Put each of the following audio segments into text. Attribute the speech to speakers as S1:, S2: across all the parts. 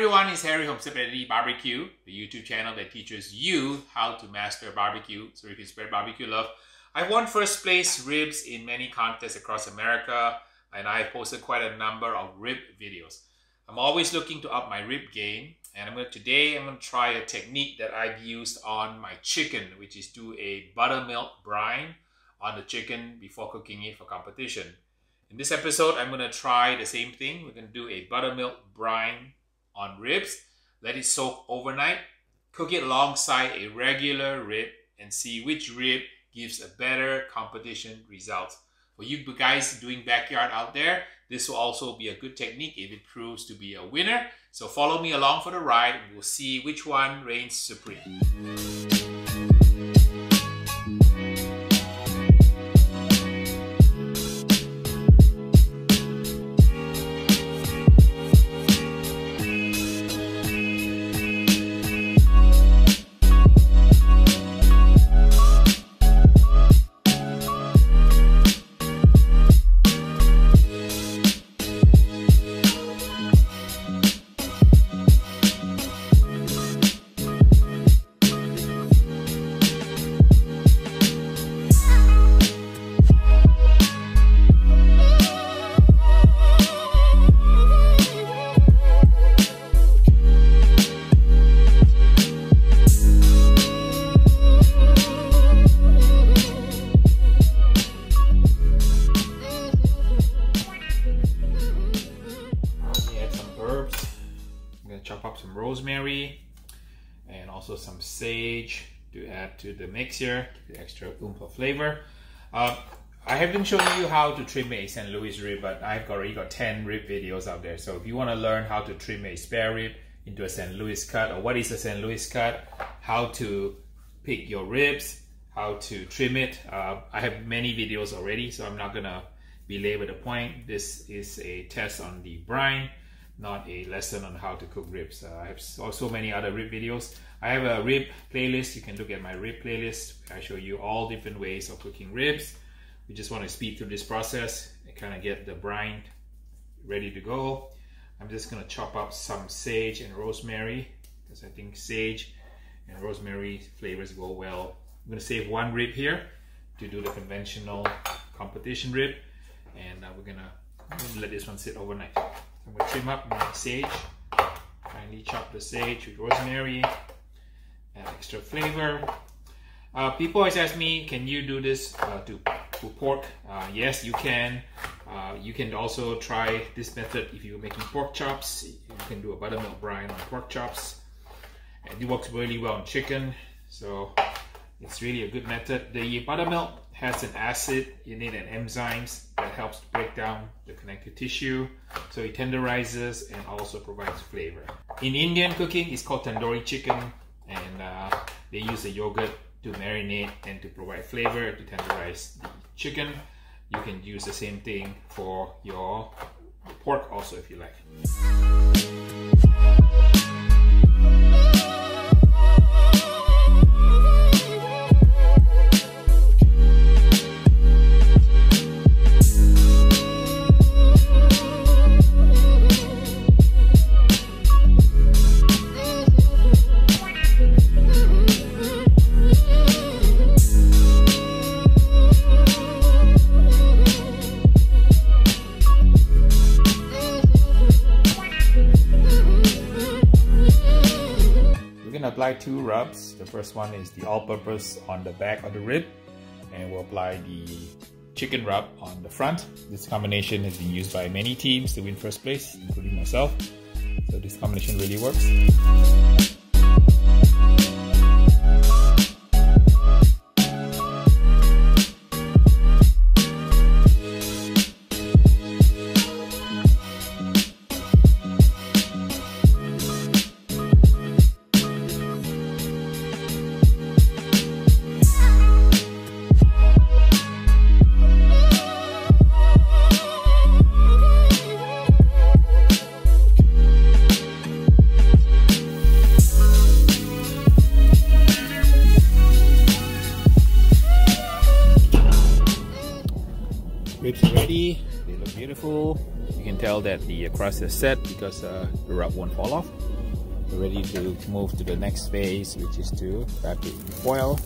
S1: everyone, it's Harry from BBQ, the YouTube channel that teaches you how to master barbecue so you can spread barbecue love. I've won first place ribs in many contests across America, and I've posted quite a number of rib videos. I'm always looking to up my rib game, and today I'm going to try a technique that I've used on my chicken, which is do a buttermilk brine on the chicken before cooking it for competition. In this episode, I'm going to try the same thing. We're going to do a buttermilk brine on ribs, let it soak overnight, cook it alongside a regular rib, and see which rib gives a better competition result. For you guys doing backyard out there, this will also be a good technique if it proves to be a winner. So follow me along for the ride and we'll see which one reigns supreme. Chop up some rosemary and also some sage to add to the mix here, the extra oomph of flavor. I have been showing you how to trim a St. Louis rib, but I've already got 10 rib videos out there. So if you want to learn how to trim a spare rib into a St. Louis cut, or what is a St. Louis cut, how to pick your ribs, how to trim it, I have many videos already, so I'm not gonna belabor the point. This is a test on the brine, not a lesson on how to cook ribs. I have also many other rib videos. I have a rib playlist. You can look at my rib playlist. I show you all different ways of cooking ribs. We just want to speed through this process and kind of get the brine ready to go. I'm just going to chop up some sage and rosemary because I think sage and rosemary flavors go well. I'm going to save one rib here to do the conventional competition rib, and we're going to let this one sit overnight. I'm going to trim up my sage, finely chop the sage with rosemary, add extra flavor. People always ask me, can you do this to pork? Yes, you can. You can also try this method if you're making pork chops. You can do a buttermilk brine on pork chops. And it works really well on chicken, so it's really a good method. The buttermilk has an acid in it and enzymes that helps to break down the connective tissue, so it tenderizes and also provides flavor. In Indian cooking, it's called tandoori chicken, and they use the yogurt to marinate and to provide flavor to tenderize the chicken. You can use the same thing for your pork also if you like. Apply two rubs. The first one is the all-purpose on the back of the rib, and we'll apply the chicken rub on the front. This combination has been used by many teams to win first place, including myself, so this combination really works. Ribs are ready, they look beautiful. You can tell that the crust is set because the rub won't fall off. we're ready to move to the next phase, which is to wrap it in foil.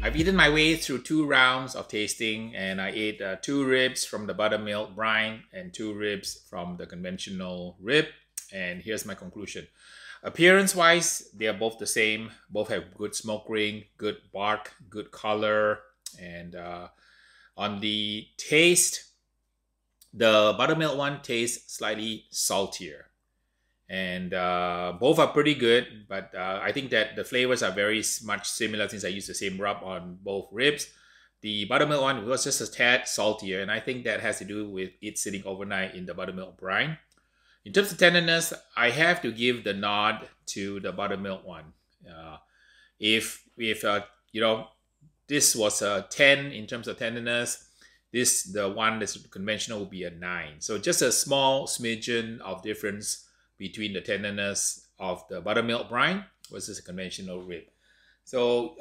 S1: I've eaten my way through 2 rounds of tasting, and I ate 2 ribs from the buttermilk brine and 2 ribs from the conventional rib. And here's my conclusion. Appearance wise, they are both the same. Both have good smoke ring, good bark, good color. And on the taste, the buttermilk one tastes slightly saltier. And both are pretty good, but I think that the flavors are very much similar since I used the same rub on both ribs. The buttermilk one was just a tad saltier, and I think that has to do with it sitting overnight in the buttermilk brine. In terms of tenderness, I have to give the nod to the buttermilk one. If you know, this was a 10 in terms of tenderness, the one that's conventional will be a 9. So just a small smidgen of difference between the tenderness of the buttermilk brine versus a conventional rib. So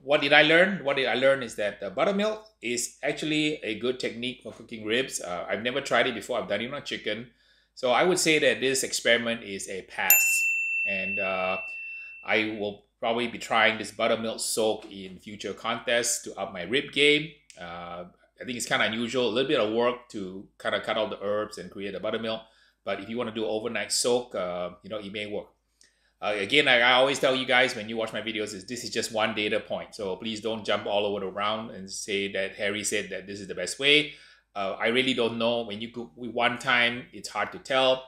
S1: what did I learn? What did I learn is that the buttermilk is actually a good technique for cooking ribs. I've never tried it before. I've done it on chicken. So I would say that this experiment is a pass. And I will probably be trying this buttermilk soak in future contests to up my rib game. I think it's kind of unusual, a little bit of work to kind of cut out the herbs and create a buttermilk. But if you want to do overnight soak, you know, it may work. Again, I always tell you guys when you watch my videos, this is just one data point. So please don't jump all over the round and say that Harry said that this is the best way. I really don't know. When you cook one time, it's hard to tell.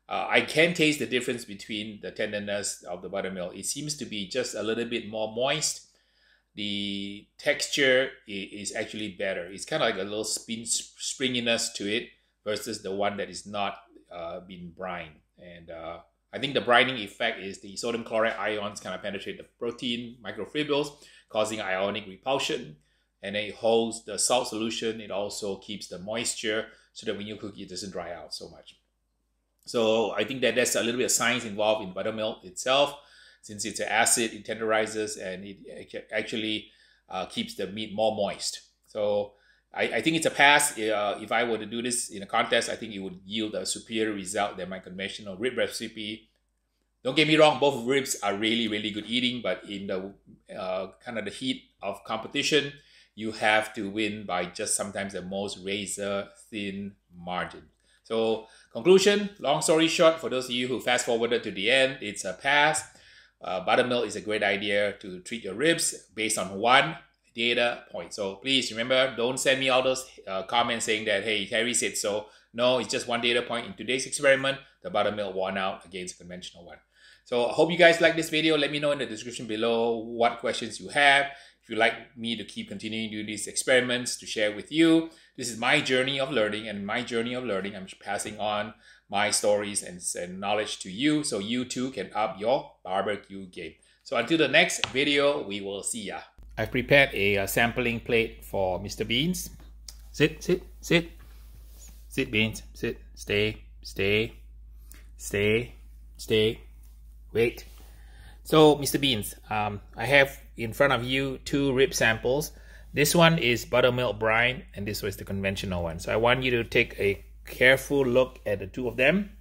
S1: I can taste the difference between the tenderness of the buttermilk. It seems to be just a little bit more moist. The texture is actually better. It's kind of like a little springiness to it versus the one that is not been brined. And I think the brining effect is the sodium chloride ions kind of penetrate the protein microfibrils, causing ionic repulsion, and then it holds the salt solution. It also keeps the moisture so that when you cook it doesn't dry out so much. So I think that there's a little bit of science involved in buttermilk itself. Since it's an acid, it tenderizes and it actually keeps the meat more moist. So I think it's a pass. If I were to do this in a contest, I think it would yield a superior result than my conventional rib recipe. Don't get me wrong, both ribs are really, really good eating, but in the kind of the heat of competition, you have to win by just sometimes the most razor thin margin. So conclusion, long story short, for those of you who fast forwarded to the end, it's a pass. Buttermilk is a great idea to treat your ribs based on one data point. So please remember, don't send me all those comments saying that, hey, Harry said so. No, it's just one data point. In today's experiment, the buttermilk won out against a conventional one. So I hope you guys like this video. Let me know in the description below what questions you have. If you'd like me to keep continuing to do these experiments to share with you, this is my journey of learning, and my journey of learning, I'm passing on my stories and knowledge to you so you too can up your barbecue game. So until the next video, we will see ya. I've prepared a sampling plate for Mr. Beans. Sit, sit, sit. Sit, Beans. Sit. Stay, stay, stay, stay. Wait. So, Mr. Beans, I have in front of you 2 rib samples. This one is buttermilk brine, and this was the conventional one. So I want you to take a careful look at the two of them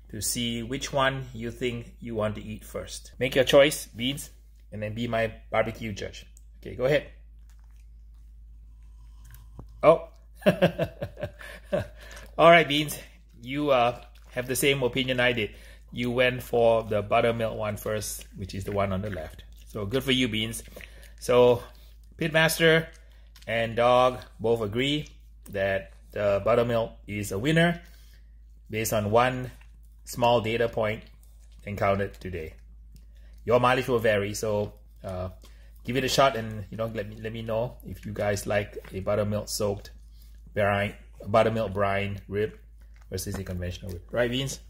S1: to see which one you think you want to eat first. Make your choice, Beans, and then be my barbecue judge. Okay, go ahead. Oh. All right, Beans, you have the same opinion I did. You went for the buttermilk one first, which is the one on the left. So good for you, Beans. So Pitmaster and Dog both agree that the buttermilk is a winner based on one small data point encountered today. Your mileage will vary, so give it a shot, and let me know if you guys like a buttermilk soaked brine, buttermilk brine rib versus a conventional rib. Right, Beans?